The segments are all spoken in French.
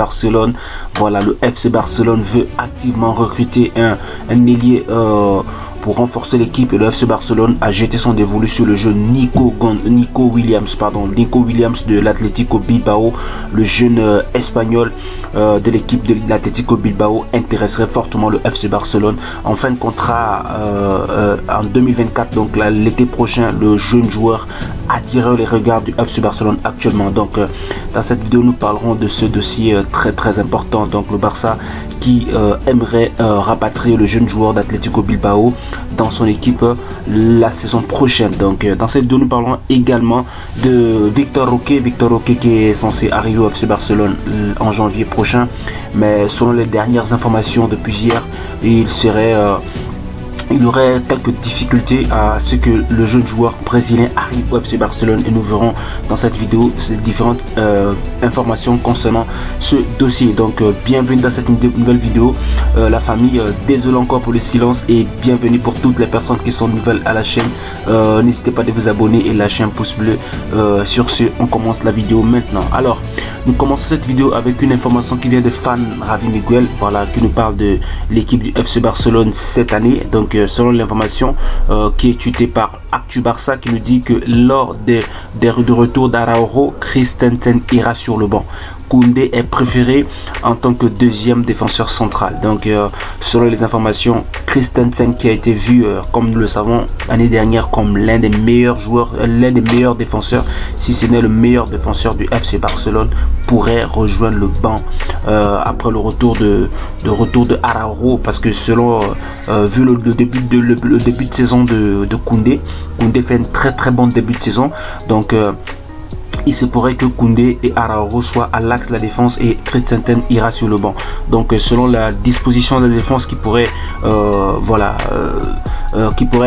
Barcelone. Voilà, le FC Barcelone veut activement recruter un ailier pour renforcer l'équipe, et le FC Barcelone a jeté son dévolu sur le jeune Nico Williams de l'Atlético Bilbao. Le jeune espagnol de l'équipe de l'Atlético Bilbao intéresserait fortement le FC Barcelone. En fin de contrat en 2024, donc l'été prochain, le jeune joueur attirer les regards du FC Barcelone actuellement. Donc dans cette vidéo, nous parlerons de ce dossier très important. Donc le Barça qui aimerait rapatrier le jeune joueur d'Atlético Bilbao dans son équipe la saison prochaine. Donc dans cette vidéo, nous parlerons également de Victor Roque qui est censé arriver au FC Barcelone en janvier prochain, mais selon les dernières informations depuis hier, il y aurait quelques difficultés à ce que le jeune joueur brésilien arrive au FC Barcelone, et nous verrons dans cette vidéo ces différentes informations concernant ce dossier. Donc bienvenue dans cette nouvelle vidéo la famille, désolé encore pour le silence, et bienvenue pour toutes les personnes qui sont nouvelles à la chaîne. N'hésitez pas à vous abonner et lâcher un pouce bleu. Sur ce, on commence la vidéo maintenant. Alors nous commençons cette vidéo avec une information qui vient de Fan Ravi Miguel, voilà, qui nous parle de l'équipe du FC Barcelone cette année. Donc selon l'information qui est tweetée par Actu Barça, qui nous dit que lors de retour d'Araujo, Christensen ira sur le banc. Koundé est préféré en tant que deuxième défenseur central. Donc selon les informations, Christensen, qui a été vu comme nous le savons l'année dernière comme l'un des meilleurs joueurs, l'un des meilleurs défenseurs, si ce n'est le meilleur défenseur du FC Barcelone, pourrait rejoindre le banc après le retour de Araujo, parce que selon vu le début de saison de Koundé fait un très bon début de saison. Donc il se pourrait que Koundé et Araujo soient à l'axe de la défense et Christensen ira sur le banc. Donc selon la disposition de la défense qui pourrait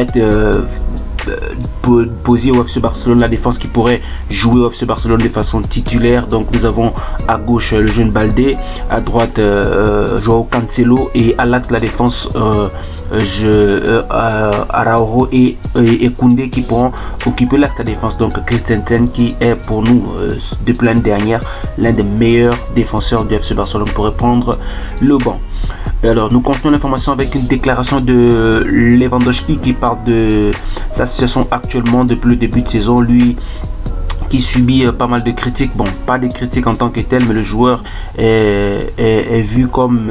être posée au FC Barcelone, la défense qui pourrait jouer au FC Barcelone de façon titulaire. Donc nous avons à gauche le jeune Baldé, à droite Joao Cancelo, et à l'axe de la défense Araujo et Koundé qui pourront occuper l'axe de la défense. Donc Christensen, qui est pour nous depuis l'année dernière l'un des meilleurs défenseurs du FC Barcelone, pourrait prendre le banc. Alors nous continuons l'information avec une déclaration de Lewandowski qui parle de sa situation actuellement depuis le début de saison. Lui qui subit pas mal de critiques, bon, pas des critiques en tant que tel, mais le joueur est vu comme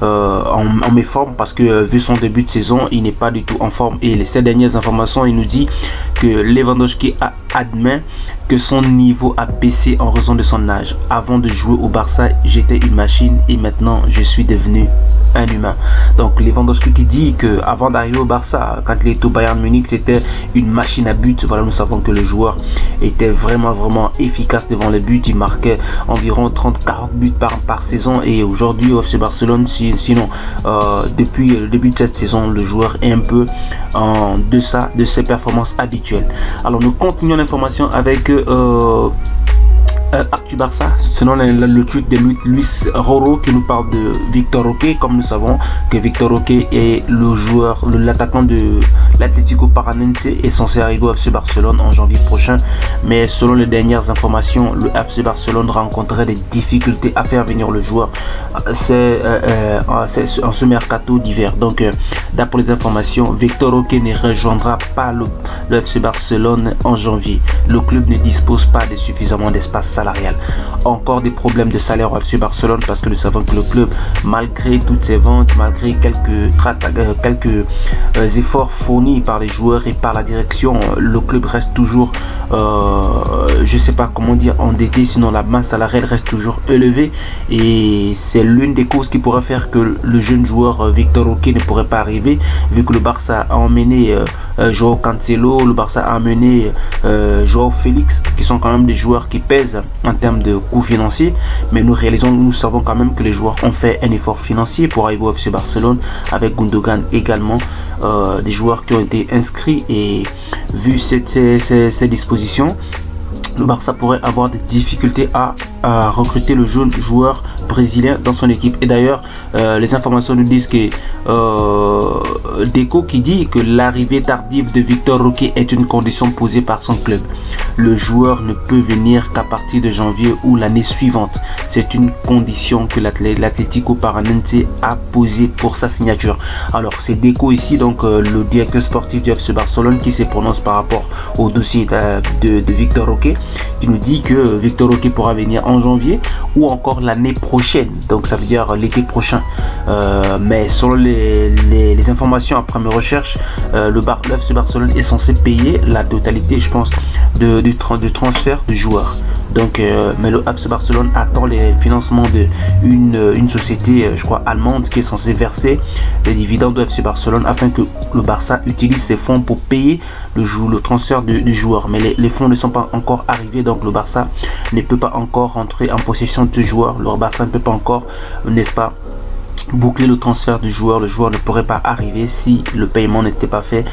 en méforme, parce que vu son début de saison, il n'est pas du tout en forme. Et ces dernières informations, il nous dit que Lewandowski admet que son niveau a baissé en raison de son âge. Avant de jouer au Barça, j'étais une machine et maintenant je suis devenu un humain. Donc Lewandowski qui dit que avant d'arriver au Barça, quand il était au Bayern Munich, c'était une machine à but. Voilà, nous savons que le joueur était vraiment efficace devant les buts. Il marquait environ 30-40 buts par saison, et aujourd'hui au FC Barcelone, sinon depuis le début de cette saison, le joueur est un peu en deçà de ses performances habituelles. Alors nous continuons l'information avec Actu Barça, selon le tweet de Luis Roro, qui nous parle de Victor Roque. Comme nous savons que Victor Roque est l'attaquant de l'Atlético Paranense, est censé arriver au FC Barcelone en janvier prochain, mais selon les dernières informations, le FC Barcelone rencontrerait des difficultés à faire venir le joueur en ce mercato d'hiver. Donc d'après les informations, Victor Roque ne rejoindra pas le FC Barcelone en janvier. Le club ne dispose pas de suffisamment d'espace salarial. Encore des problèmes de salaire au FC Barcelone, parce que nous savons que le club, malgré toutes ses ventes, malgré quelques efforts fournis par les joueurs et par la direction, le club reste toujours je sais pas comment dire, endetté, sinon la masse salariale reste toujours élevée, et c'est l'une des causes qui pourrait faire que le jeune joueur Victor Roque ne pourrait pas arriver, vu que le Barça a emmené Joao Cancelo, le Barça a amené Joao Félix, qui sont quand même des joueurs qui pèsent en termes de coûts financiers. Mais nous savons quand même que les joueurs ont fait un effort financier pour arriver au FC Barcelone, avec Gundogan également, des joueurs qui ont été inscrits. Et vu ces dispositions, le Barça pourrait avoir des difficultés à recruter le jeune joueur brésilien dans son équipe. Et d'ailleurs, les informations nous disent que Deco qui dit que l'arrivée tardive de Victor Roque est une condition posée par son club. Le joueur ne peut venir qu'à partir de janvier ou l'année suivante, c'est une condition que l'Atlético Paranense a posée pour sa signature. Alors c'est Deco ici, donc le directeur sportif du FC Barcelone, qui se prononce par rapport au dossier de Victor Roque, qui nous dit que Victor Roque pourra venir en janvier ou encore l'année prochaine, donc ça veut dire l'été prochain. Mais selon les informations après mes recherches, le FC Barcelone est censé payer la totalité, je pense, du transfert de joueurs. Donc mais le FC Barcelone attend les financements d'une société, je crois allemande, qui est censée verser les dividendes du FC Barcelone afin que le Barça utilise ces fonds pour payer le transfert du joueur. Mais les fonds ne sont pas encore arrivés, donc le Barça ne peut pas encore rentrer en possession de ce joueur. Le Barça ne peut pas encore, n'est-ce pas, boucler le transfert du joueur. Le joueur ne pourrait pas arriver si le paiement n'était pas fait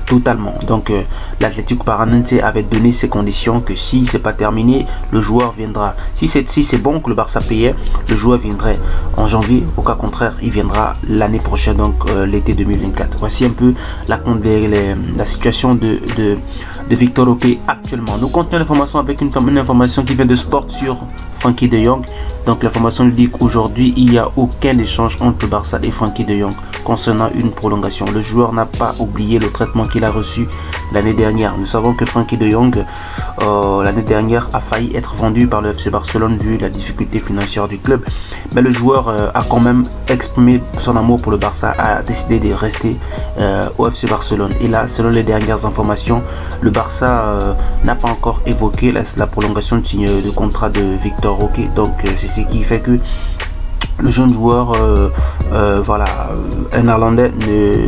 totalement. Donc l'Atlético Paranense avait donné ces conditions que si c'est pas terminé, le joueur viendra. Si c'est bon que le Barça payait, le joueur viendrait en janvier. Au cas contraire, il viendra l'année prochaine, donc l'été 2024. Voici un peu la situation de Victor Roque actuellement. Nous continuons l'information avec une information qui vient de Sport sur Frenkie de Jong. Donc l'information nous dit qu'aujourd'hui il n'y a aucun échange entre le Barça et Frenkie de Jong concernant une prolongation. Le joueur n'a pas oublié le traitement qu'il a reçu l'année dernière. Nous savons que Frenkie de Jong l'année dernière a failli être vendu par le FC Barcelone vu la difficulté financière du club, mais le joueur a quand même exprimé son amour pour le Barça, a décidé de rester au FC Barcelone. Et là, selon les dernières informations, le Barça n'a pas encore évoqué la prolongation de contrat de Victor Roque. Donc c'est ce qui fait que le jeune joueur, voilà, un Néerlandais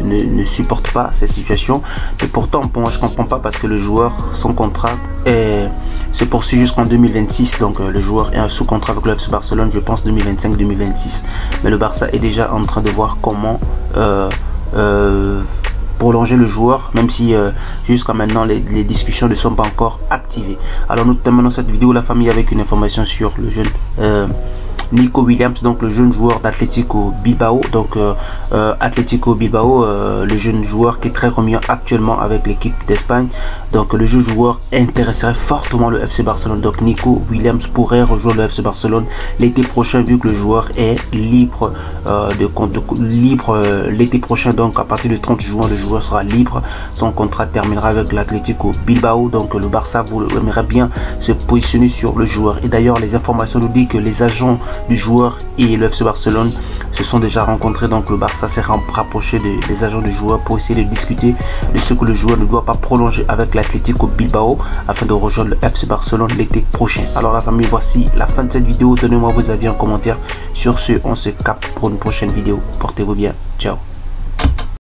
ne supporte pas cette situation. Et pourtant, pour moi, je comprends pas, parce que le joueur, son contrat se poursuit jusqu'en 2026. Donc le joueur est sous contrat avec le FC Barcelone, je pense 2025-2026. Mais le Barça est déjà en train de voir comment prolonger le joueur, même si jusqu'à maintenant les discussions ne sont pas encore activées. Alors nous terminons cette vidéo, la famille, avec une information sur le jeune Nico Williams, donc le jeune joueur d'Atlético Bilbao. Donc Atlético Bilbao, le jeune joueur qui est très remis actuellement avec l'équipe d'Espagne. Donc le jeune joueur intéresserait fortement le FC Barcelone. Donc Nico Williams pourrait rejoindre le FC Barcelone l'été prochain, vu que le joueur est libre l'été prochain. Donc à partir du 30 juin, le joueur sera libre. Son contrat terminera avec l'Atlético Bilbao. Donc le Barça aimerait bien se positionner sur le joueur. Et d'ailleurs, les informations nous disent que les agents du joueur et le FC Barcelone se sont déjà rencontrés. Donc le Barça s'est rapproché des agents du joueur pour essayer de discuter de ce que le joueur ne doit pas prolonger avec l'Atlético Bilbao afin de rejoindre le FC Barcelone l'été prochain. Alors la famille, voici la fin de cette vidéo. Donnez-moi vos avis en commentaire. Sur ce, on se capte pour une prochaine vidéo. Portez-vous bien. Ciao.